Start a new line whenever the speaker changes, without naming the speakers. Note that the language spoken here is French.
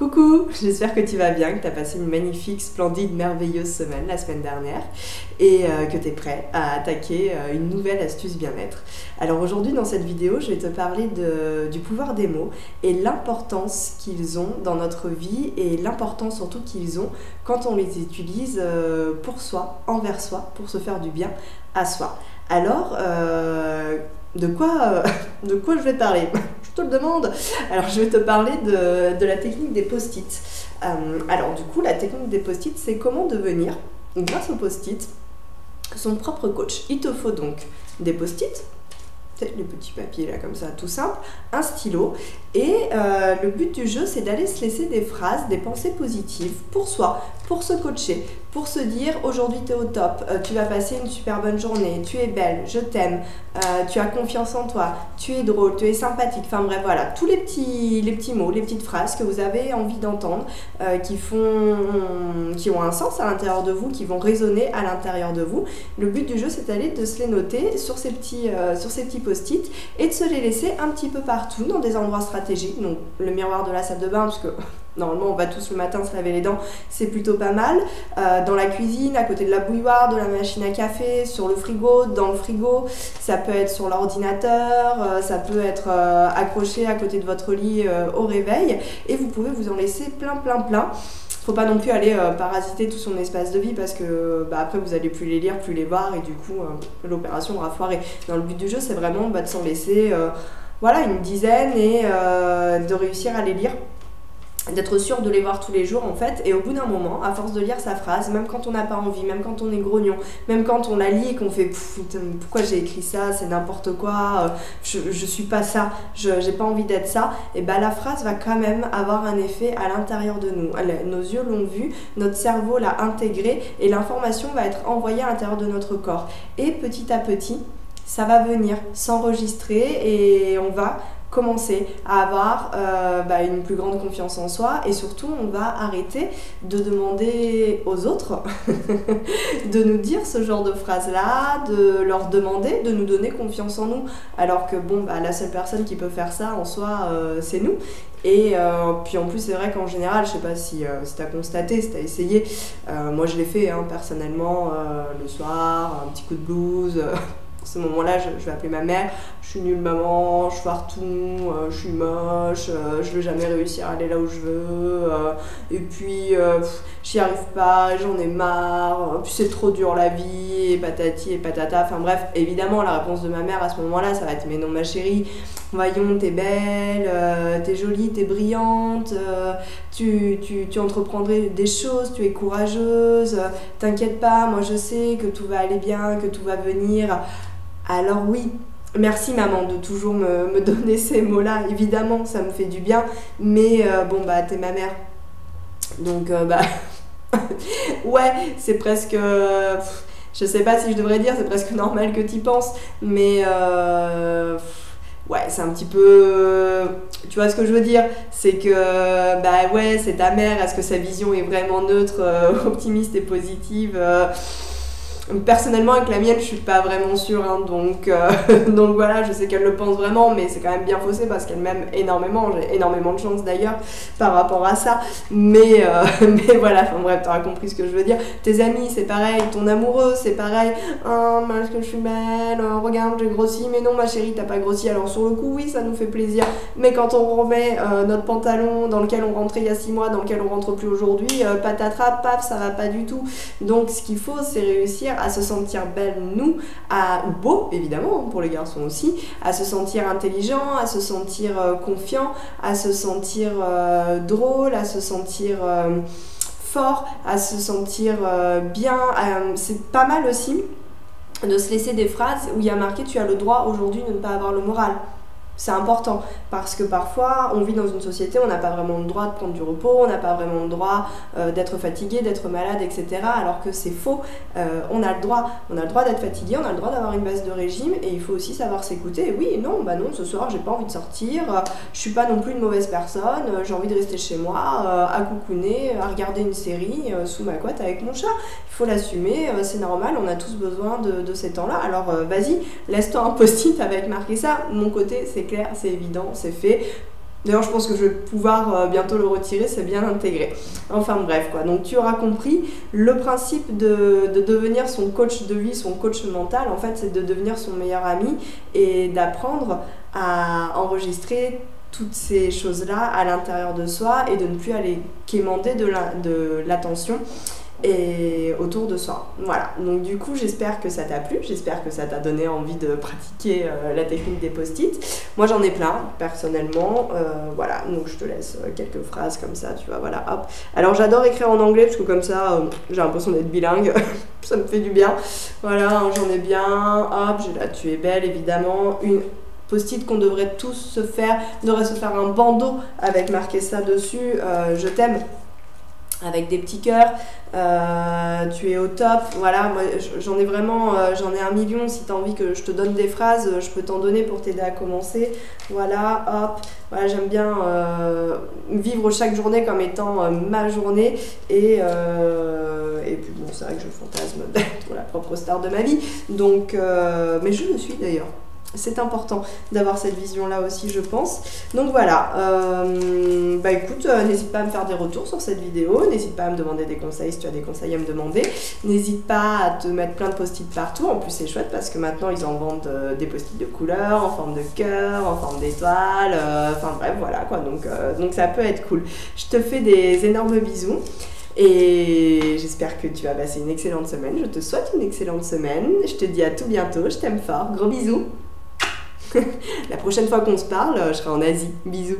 Coucou, j'espère que tu vas bien, que tu as passé une magnifique, splendide, merveilleuse semaine la semaine dernière et que tu es prêt à attaquer une nouvelle astuce bien-être. Alors aujourd'hui dans cette vidéo, je vais te parler du pouvoir des mots et l'importance qu'ils ont dans notre vie et l'importance surtout qu'ils ont quand on les utilise pour soi, envers soi, pour se faire du bien à soi. Alors, de quoi je vais parler? Je te le demande. Alors je vais te parler de la technique des post-it. Alors du coup la technique des post-it, c'est comment devenir, grâce aux post-it, son propre coach. Il te faut donc des post-it, les petits papiers là comme ça, tout simple, un stylo et le but du jeu c'est d'aller se laisser des phrases, des pensées positives pour soi, pour se coacher, pour se dire aujourd'hui tu es au top, tu vas passer une super bonne journée, tu es belle, je t'aime, tu as confiance en toi, tu es drôle, tu es sympathique, enfin bref voilà, tous les petits mots, les petites phrases que vous avez envie d'entendre, qui ont un sens à l'intérieur de vous, qui vont résonner à l'intérieur de vous. Le but du jeu c'est d'aller de se les noter sur ces petits post-it et de se les laisser un petit peu partout dans des endroits stratégiques, donc le miroir de la salle de bain parce que normalement on va tous le matin se laver les dents, c'est plutôt pas mal, dans la cuisine, à côté de la bouilloire, de la machine à café, sur le frigo, dans le frigo, ça peut être sur l'ordinateur, ça peut être accroché à côté de votre lit au réveil et vous pouvez vous en laisser plein. Faut pas non plus aller parasiter tout son espace de vie parce que après vous allez plus les lire, plus les voir et du coup l'opération aura foiré. Dans le but du jeu c'est vraiment de s'en laisser voilà, une dizaine et de réussir à les lire, d'être sûr de les voir tous les jours en fait, et au bout d'un moment, à force de lire sa phrase, même quand on n'a pas envie, même quand on est grognon, même quand on la lit et qu'on fait pourquoi j'ai écrit ça, c'est n'importe quoi, je suis pas ça, j'ai pas envie d'être ça, et la phrase va quand même avoir un effet à l'intérieur de nous. Nos yeux l'ont vu, notre cerveau l'a intégré et l'information va être envoyée à l'intérieur de notre corps. Et petit à petit, ça va venir s'enregistrer et on va commencer à avoir une plus grande confiance en soi et surtout on va arrêter de demander aux autres de nous dire ce genre de phrases là, de leur demander de nous donner confiance en nous alors que la seule personne qui peut faire ça en soi c'est nous. Et puis en plus c'est vrai qu'en général, je sais pas si tu as constaté, si tu as essayé, moi je l'ai fait personnellement le soir, un petit coup de blues. À ce moment-là, je vais appeler ma mère, je suis nulle maman, je foire tout, je suis moche, je vais jamais réussir à aller là où je veux, et puis j'y arrive pas, j'en ai marre, puis c'est trop dur la vie, et patati et patata, enfin bref, évidemment la réponse de ma mère à ce moment-là, ça va être mais non ma chérie, voyons, t'es belle, t'es jolie, t'es brillante, tu entreprendrais des choses, tu es courageuse, t'inquiète pas, moi je sais que tout va aller bien, que tout va venir. Alors oui, merci maman de toujours me donner ces mots-là, évidemment ça me fait du bien, mais t'es ma mère, donc ouais, c'est presque, je sais pas si je devrais dire, c'est presque normal que t'y penses, mais ouais, c'est un petit peu, tu vois ce que je veux dire, c'est que ouais, c'est ta mère, est-ce que sa vision est vraiment neutre, optimiste et positive? Personnellement avec la mienne je suis pas vraiment sûre donc voilà, je sais qu'elle le pense vraiment mais c'est quand même bien faussé parce qu'elle m'aime énormément, j'ai énormément de chance d'ailleurs par rapport à ça, mais voilà, enfin bref, t'auras compris ce que je veux dire. Tes amis c'est pareil, ton amoureux c'est pareil, oh est-ce que je suis belle, regarde j'ai grossi, mais non ma chérie t'as pas grossi. Alors sur le coup oui ça nous fait plaisir, mais quand on remet notre pantalon dans lequel on rentrait il y a 6 mois, dans lequel on rentre plus aujourd'hui, patatras, paf, ça va pas du tout. Donc ce qu'il faut c'est réussir à se sentir belle, nous, ou beau, évidemment, pour les garçons aussi, à se sentir intelligent, à se sentir confiant, à se sentir drôle, à se sentir fort, à se sentir bien. C'est pas mal aussi de se laisser des phrases où il y a marqué « tu as le droit aujourd'hui de ne pas avoir le moral ». C'est important parce que parfois on vit dans une société où on n'a pas vraiment le droit de prendre du repos, on n'a pas vraiment le droit d'être fatigué, d'être malade, etc. Alors que c'est faux, on a le droit d'être fatigué, on a le droit d'avoir une baisse de régime et il faut aussi savoir s'écouter. Et oui, non, non, ce soir j'ai pas envie de sortir, je suis pas non plus une mauvaise personne, j'ai envie de rester chez moi, à coucouner, à regarder une série sous ma couette avec mon chat. Il faut l'assumer, c'est normal, on a tous besoin de ces temps-là. Alors vas-y, laisse-toi un post-it avec marqué ça. Mon côté, c'est clair, c'est évident, c'est fait. D'ailleurs, je pense que je vais pouvoir bientôt le retirer, c'est bien intégré. Enfin bref, quoi. Donc tu auras compris, le principe de devenir son coach de vie, son coach mental, en fait, c'est de devenir son meilleur ami et d'apprendre à enregistrer toutes ces choses-là à l'intérieur de soi et de ne plus aller quémander de l'attention et autour de soi. Voilà, donc du coup j'espère que ça t'a plu, j'espère que ça t'a donné envie de pratiquer la technique des post-it. Moi j'en ai plein personnellement, voilà, donc je te laisse quelques phrases comme ça, tu vois, voilà, hop. Alors j'adore écrire en anglais parce que comme ça j'ai l'impression d'être bilingue, ça me fait du bien. Voilà, j'en ai bien, hop, j'ai là tu es belle évidemment, une post-it qu'on devrait tous se faire, on devrait se faire un bandeau avec marqué ça dessus, je t'aime, avec des petits cœurs, tu es au top, voilà, moi j'en ai vraiment, j'en ai 1 million, si tu as envie que je te donne des phrases, je peux t'en donner pour t'aider à commencer, voilà, hop, voilà, j'aime bien vivre chaque journée comme étant ma journée, et puis bon, c'est vrai que je fantasme d'être la propre star de ma vie, donc, mais je le suis d'ailleurs. C'est important d'avoir cette vision-là aussi, je pense. Donc voilà, bah écoute, n'hésite pas à me faire des retours sur cette vidéo, n'hésite pas à me demander des conseils si tu as des conseils à me demander, n'hésite pas à te mettre plein de post-it partout, en plus c'est chouette parce que maintenant ils en vendent des post-it de couleurs, en forme de cœur, en forme d'étoile, enfin bref, voilà quoi, donc ça peut être cool. Je te fais des énormes bisous. Et j'espère que tu vas passer une excellente semaine, je te souhaite une excellente semaine, je te dis à tout bientôt, je t'aime fort, gros bisous. La prochaine fois qu'on se parle, je serai en Asie. Bisous.